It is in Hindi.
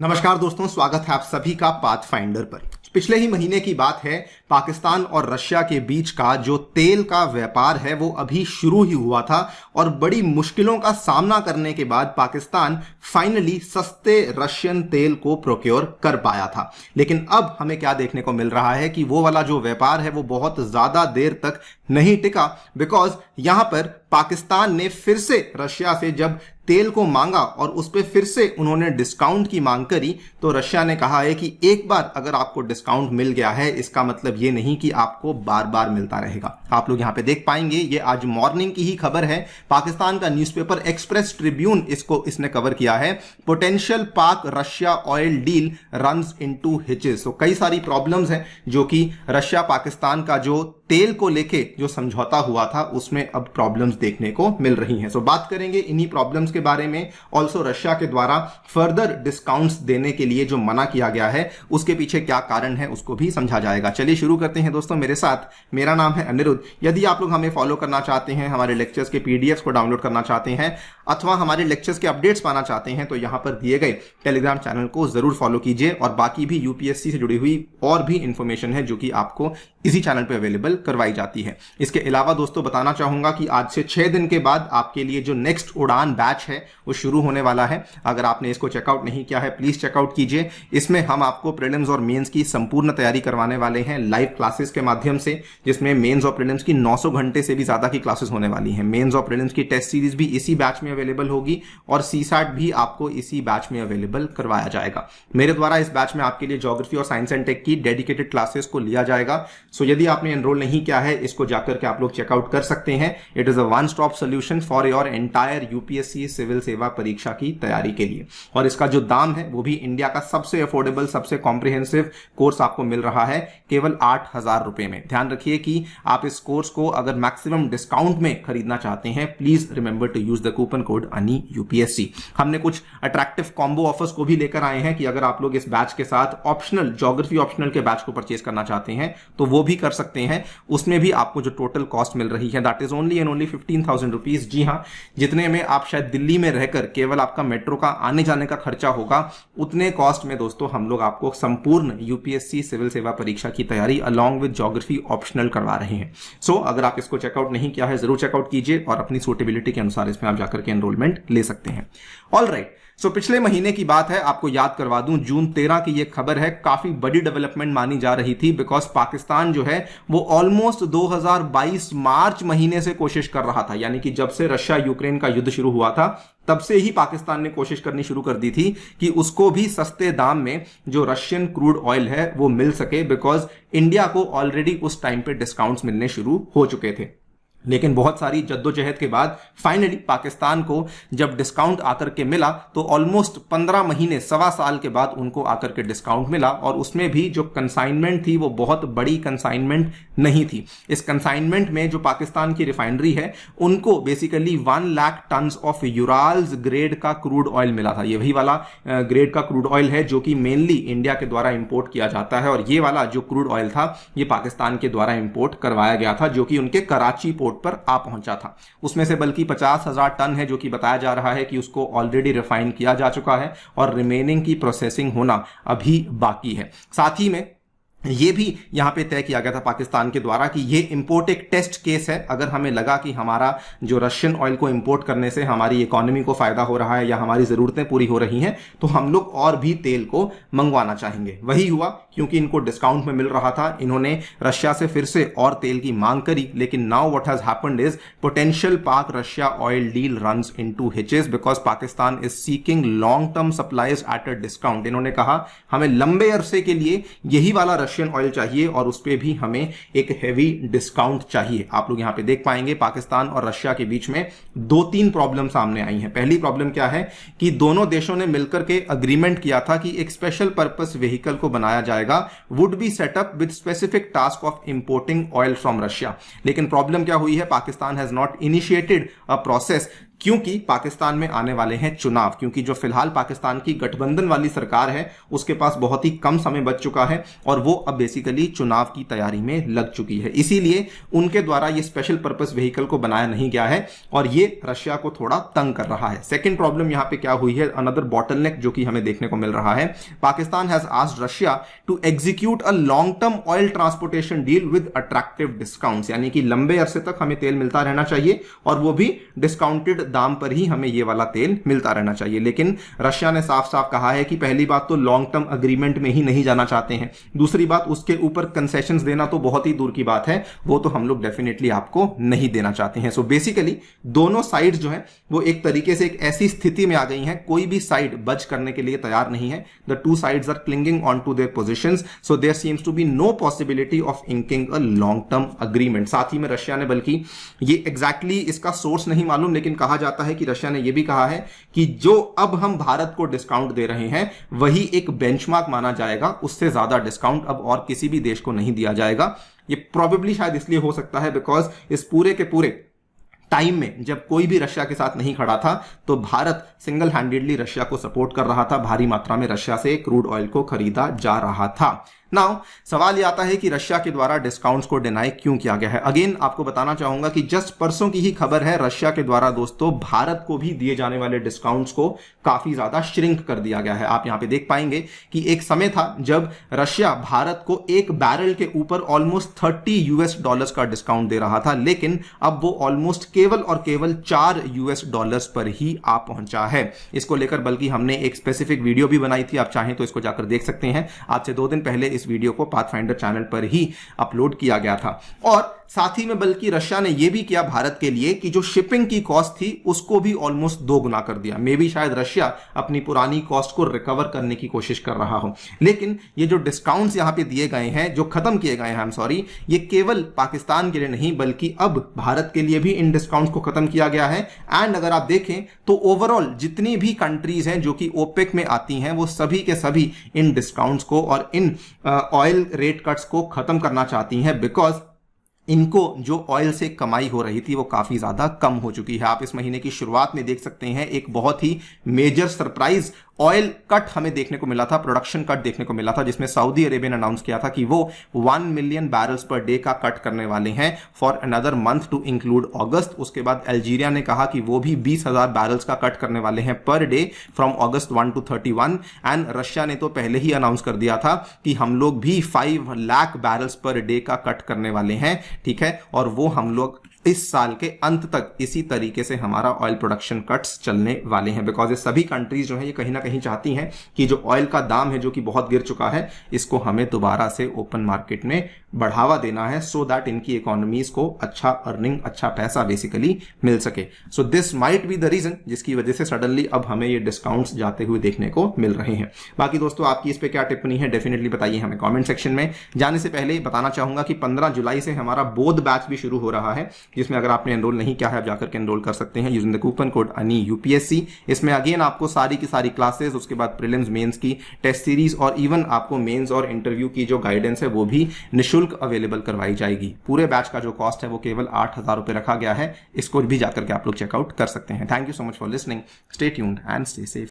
नमस्कार दोस्तों, स्वागत है आप सभी का पाथफाइंडर पर। पिछले ही महीने की बात है, पाकिस्तान और रशिया के बीच का जो तेल का व्यापार है वो अभी शुरू ही हुआ था और बड़ी मुश्किलों का सामना करने के बाद पाकिस्तान फाइनली सस्ते रशियन तेल को प्रोक्योर कर पाया था। लेकिन अब हमें क्या देखने को मिल रहा है कि वो वाला जो व्यापार है वो बहुत ज्यादा देर तक नहीं टिका, बिकॉज यहां पर पाकिस्तान ने फिर से रशिया से जब तेल को मांगा और उस पर फिर से उन्होंने डिस्काउंट की मांग करी तो रशिया ने कहा है कि एक बार अगर आपको डिस्काउंट मिल गया है इसका मतलब ये नहीं कि आपको बार बार मिलता रहेगा। आप लोग यहां पे देख पाएंगे, ये आज मॉर्निंग की ही खबर है। पाकिस्तान का न्यूज़पेपर एक्सप्रेस ट्रिब्यून इसने कवर किया है। Potential Pak Russia oil deal runs into hitches. तो कई सारी प्रॉब्लम्स हैं जो कि रशिया पाकिस्तान का जो तेल को लेके जो समझौता हुआ था उसमें अब प्रॉब्लम्स देखने को मिल रही हैं। सो बात करेंगे इन्हीं प्रॉब्लम्स के बारे में। ऑल्सो रशिया के द्वारा फर्दर डिस्काउंट्स देने के लिए जो मना किया गया है उसके पीछे क्या कारण है उसको भी समझा जाएगा। चलिए शुरू करते हैं दोस्तों मेरे साथ। मेरा नाम है अनिरुद्ध। यदि आप लोग हमें फॉलो करना चाहते हैं, हमारे लेक्चर्स के पीडीएफ को डाउनलोड करना चाहते हैं अथवा हमारे लेक्चर्स के अपडेट्स पाना चाहते हैं तो यहां पर दिए गए टेलीग्राम चैनल को जरूर फॉलो कीजिए। और बाकी भी यूपीएससी से जुड़ी हुई और भी इंफॉर्मेशन है जो कि आपको इसी चैनल पर अवेलेबल करवाई जाती है। इसके अलावा दोस्तों बताना चाहूंगा कि आज से 6 दिन के बाद आपके लिए जो नेक्स्ट उड़ान बैच है वो शुरू होने वाला है। अगर आपने इसको चेकआउट नहीं किया है प्लीज चेकआउट कीजिए। इसमें हम आपको प्रीलिम्स और मेंस की संपूर्ण तैयारी करवाने वाले हैं लाइव क्लासेस के माध्यम से, जिसमें मेंस और प्रीलिम्स की 900 घंटे से भी ज्यादा की क्लासेस होने वाली हैं। मेंस और प्रीलिम्स की टेस्ट सीरीज भी इसी बैच में अवेलेबल होगी और सीसैट भी आपको इसी बैच में अवेलेबल करवाया जाएगा। मेरे द्वारा इस बैच में आपके लिए ज्योग्राफी और साइंस एंड टेक की डेडिकेटेड क्लासेस को लिया जाएगा। सो यदि आपने एनरोल नहीं किया है इसको जाकर के आप लोग चेकआउट कर सकते हैं। It is a one stop solution for your entire UPSC civil सेवा परीक्षा की तैयारी के लिए। और इसका जो दाम है वो भी इंडिया का सबसे अफोर्डेबल, सबसे कॉम्प्रिहेंसिव कोर्स आपको मिल रहा है केवल 8,000 रुपए में। ध्यान रखिए कि आप इस कोर्स को अगर मैक्सिमम डिस्काउंट में खरीदना चाहते हैं please remember to use the coupon code अनि यूपीएससी। हमने कुछ अट्रैक्टिव कॉम्बो ऑफर्स को भी लेकर आए हैं कि अगर आप लोग इस बैच के साथ ऑप्शनल ज्योग्राफी ऑप्शनल के बैच को परचेज करना चाहते हैं तो वो भी कर सकते हैं। उसमें भी आपको जो टोटल कॉस्ट मिल रही है that is only and only 15,000 rupees. जी हाँ, जितने में आप शायद दिल्ली में रहकर केवल आपका मेट्रो का आने जाने का खर्चा होगा उतने कॉस्ट में दोस्तों हम लोग आपको संपूर्ण यूपीएससी सिविल सेवा परीक्षा की तैयारी अलॉन्ग विद ज्योग्राफी ऑप्शनल करवा रहे हैं। सो अगर आप इसको चेकआउट नहीं किया है जरूर चेकआउट कीजिए और अपनी सूटेबिलिटी के अनुसार इसमें आप जाकर के एनरोलमेंट ले सकते हैं। ऑलराइट, सो पिछले महीने की बात है, आपको याद करवा दूं जून 13 की ये खबर है। काफी बड़ी डेवलपमेंट मानी जा रही थी बिकॉज पाकिस्तान जो है वो ऑलमोस्ट 2022 मार्च महीने से कोशिश कर रहा था, यानी कि जब से रशिया यूक्रेन का युद्ध शुरू हुआ था तब से ही पाकिस्तान ने कोशिश करनी शुरू कर दी थी कि उसको भी सस्ते दाम में जो रशियन क्रूड ऑयल है वो मिल सके, बिकॉज इंडिया को ऑलरेडी उस टाइम पे डिस्काउंट्स मिलने शुरू हो चुके थे। लेकिन बहुत सारी जद्दोजहद के बाद फाइनली पाकिस्तान को जब डिस्काउंट आकर के मिला तो ऑलमोस्ट 15 महीने, सवा साल के बाद उनको आकर के डिस्काउंट मिला। और उसमें भी जो कंसाइनमेंट थी वो बहुत बड़ी कंसाइनमेंट नहीं थी। इस कंसाइनमेंट में जो पाकिस्तान की रिफाइनरी है उनको basically 1 lakh ton of Urals grade का क्रूड ऑयल मिला था। ये वही वाला ग्रेड का क्रूड ऑयल है जो कि मेनली इंडिया के द्वारा इंपोर्ट किया जाता है। और ये वाला जो क्रूड ऑयल था ये पाकिस्तान के द्वारा इंपोर्ट करवाया गया था जो कि उनके कराची पोर्ट पर आ पहुंचा था। उसमें से बल्कि 50,000 टन है जो कि बताया जा रहा है कि उसको ऑलरेडी रिफाइन किया जा चुका है और रिमेनिंग की प्रोसेसिंग होना अभी बाकी है। साथ ही में ये भी यहां पे तय किया गया था पाकिस्तान के द्वारा कि ये इंपोर्ट एक टेस्ट केस है। अगर हमें लगा कि हमारा जो रशियन ऑयल को इंपोर्ट करने से हमारी इकोनॉमी को फायदा हो रहा है या हमारी जरूरतें पूरी हो रही हैं तो हम लोग और भी तेल को मंगवाना चाहेंगे। वही हुआ, क्योंकि इनको डिस्काउंट में मिल रहा था इन्होंने रशिया से फिर से और तेल की मांग करी। लेकिन now what has happened is potential Pak Russia oil deal runs into hitches because Pakistan is seeking long term supplies at a discount. इन्होंने कहा हमें लंबे अरसे के लिए यही वाला रशियन ऑयल चाहिए और उस पे भी हमें एक हेवी डिस्काउंट चाहिए। आप लोग यहां पे देख पाएंगे पाकिस्तान और रशिया के बीच में 2-3 प्रॉब्लम सामने आई हैं। पहली प्रॉब्लम क्या है कि दोनों देशों ने मिलकर के अग्रीमेंट किया था कि एक स्पेशल पर्पस व्हीकल को बनाया जाएगा, would be set up with specific task of importing oil from Russia. लेकिन प्रॉब्लम क्या हुई है, Pakistan has not initiated a process क्योंकि पाकिस्तान में आने वाले हैं चुनाव, क्योंकि जो फिलहाल पाकिस्तान की गठबंधन वाली सरकार है उसके पास बहुत ही कम समय बच चुका है और वो अब बेसिकली चुनाव की तैयारी में लग चुकी है। इसीलिए उनके द्वारा ये स्पेशल पर्पस व्हीकल को बनाया नहीं गया है और ये रशिया को थोड़ा तंग कर रहा है। सेकेंड प्रॉब्लम यहां पे क्या हुई है, अनदर बॉटलनेक जो कि हमें देखने को मिल रहा है, Pakistan has asked Russia to execute a long term oil transportation deal with attractive discounts, यानी कि लंबे अरसे तक हमें तेल मिलता रहना चाहिए और वो भी डिस्काउंटेड दाम पर ही हमें ये वाला तेल मिलता रहना चाहिए। लेकिन रशिया ने साफ साफ कहा है कि पहली बात तो लॉन्ग टर्म अग्रीमेंट में ही नहीं जाना चाहते हैं, दूसरी बात उसके ऊपर कंसेशंस देना तो बहुत ही दूर की बात है, वो तो हम लोग डेफिनेटली आपको नहीं देना चाहते हैं। सो बेसिकली दोनों साइड्स जो है वो एक तरीके से एक ऐसी स्थिति में आ गई हैं, कोई भी साइड बच करने के लिए तैयार नहीं है। The two sides are clinging on to their positions, so there seems to be no possibility of inking a long term agreement. साथ ही में रशिया ने, बल्कि ये एग्जैक्टली इसका सोर्स नहीं मालूम, लेकिन कहा जाता है कि रशिया ने यह भी कहा है कि जो अब हम भारत को डिस्काउंट दे रहे हैं वही एक बेंचमार्क माना जाएगा, उससे ज्यादा डिस्काउंट अब और किसी भी देश को नहीं दिया जाएगा। ये प्रोबेबली शायद इसलिए हो सकता है बिकॉज इस पूरे के पूरे टाइम में जब कोई भी रशिया के साथ नहीं खड़ा था तो भारत सिंगल हैंडेडली रशिया को सपोर्ट कर रहा था, भारी मात्रा में रशिया से क्रूड ऑयल को खरीदा जा रहा था। नाउ सवाल यह आता है कि रशिया के द्वारा डिस्काउंट्स को डिनाई क्यों किया गया है। अगेन आपको बताना चाहूंगा कि जस्ट परसों की ही खबर है, रशिया के द्वारा दोस्तों भारत को भी दिए जाने वाले डिस्काउंट्स को काफी ज्यादा श्रिंक कर दिया गया है। आप यहां पे देख पाएंगे कि एक समय था जब रशिया भारत को एक बैरल के ऊपर ऑलमोस्ट $30 का डिस्काउंट दे रहा था, लेकिन अब वो ऑलमोस्ट केवल और केवल $4 पर ही आ पहुंचा है। इसको लेकर बल्कि हमने एक स्पेसिफिक वीडियो भी बनाई थी, आप चाहें तो इसको जाकर देख सकते हैं। आज से 2 दिन पहले इस वीडियो को पाथफाइंडर चैनल पर ही अपलोड किया गया था। और साथ ही में बल्कि रशिया ने यह भी किया भारत के लिए कि जो शिपिंग की कॉस्ट थी उसको भी ऑलमोस्ट 2 गुना कर दिया। मे बी शायद रशिया अपनी पुरानी कॉस्ट को रिकवर करने की कोशिश कर रहा हो, लेकिन ये जो डिस्काउंट्स यहां पे दिए गए हैं, जो खत्म किए गए हैं, आई एम सॉरी, ये केवल पाकिस्तान के लिए नहीं बल्कि अब भारत के लिए भी इन डिस्काउंट्स को खत्म किया गया है। एंड अगर आप देखें तो ओवरऑल जितनी भी कंट्रीज हैं जो कि ओपेक में आती हैं वो सभी के सभी इन डिस्काउंट्स को और इन ऑयल रेट कट्स को खत्म करना चाहती हैं, बिकॉज इनको जो ऑयल से कमाई हो रही थी वो काफी ज्यादा कम हो चुकी है। आप इस महीने की शुरुआत में देख सकते हैं एक बहुत ही मेजर सरप्राइज ऑयल कट हमें देखने को मिला था, प्रोडक्शन कट देखने को मिला था, जिसमें सऊदी अरेबिया ने अनाउंस किया था कि वो 1 मिलियन बैरल्स पर डे का कट करने वाले हैं for another month to include August. उसके बाद अल्जीरिया ने कहा कि वो भी 20,000 बैरल्स का कट करने वाले हैं per day from August 1 to 31। And Russia ने तो पहले ही अनाउंस कर दिया था कि हम लोग भी 5 लाख बैरल्स पर डे का कट करने वाले हैं, ठीक है, और वो हम लोग इस साल के अंत तक इसी तरीके से हमारा ऑयल प्रोडक्शन कट्स चलने वाले हैं। बिकॉज ये सभी कंट्रीज जो है ये कहीं ना कहीं चाहती हैं कि जो ऑयल का दाम है जो कि बहुत गिर चुका है इसको हमें दोबारा से ओपन मार्केट में बढ़ावा देना है, सो दैट इनकी इकोनॉमीज को अच्छा अर्निंग, अच्छा पैसा बेसिकली मिल सके। So this might be the reason जिसकी वजह से सडनली अब हमें ये डिस्काउंट्स जाते हुए देखने को मिल रहे हैं। बाकी दोस्तों आपकी इस पे क्या टिप्पणी है डेफिनेटली बताइए हमें कमेंट सेक्शन में। जाने से पहले बताना चाहूंगा कि 15 जुलाई से हमारा बोध बैच भी शुरू हो रहा है, जिसमें अगर आपने एनरोल नहीं किया है आप जाकर के एनरोल कर सकते हैं यूजिंग द कूपन कोड अनि यूपीएससी। इसमें अगेन आपको सारी की सारी क्लासेस, उसके बाद प्रीलिम्स मेंस की टेस्ट सीरीज और इवन आपको मेंस और इंटरव्यू की जो गाइडेंस है वो भी निःशुल्क अवेलेबल करवाई जाएगी। पूरे बैच का जो कॉस्ट है वो केवल 8,000 रुपए रखा गया है। इसको भी जाकर के आप लोग चेकआउट कर सकते हैं। Thank you so much for listening, stay tuned and stay safe.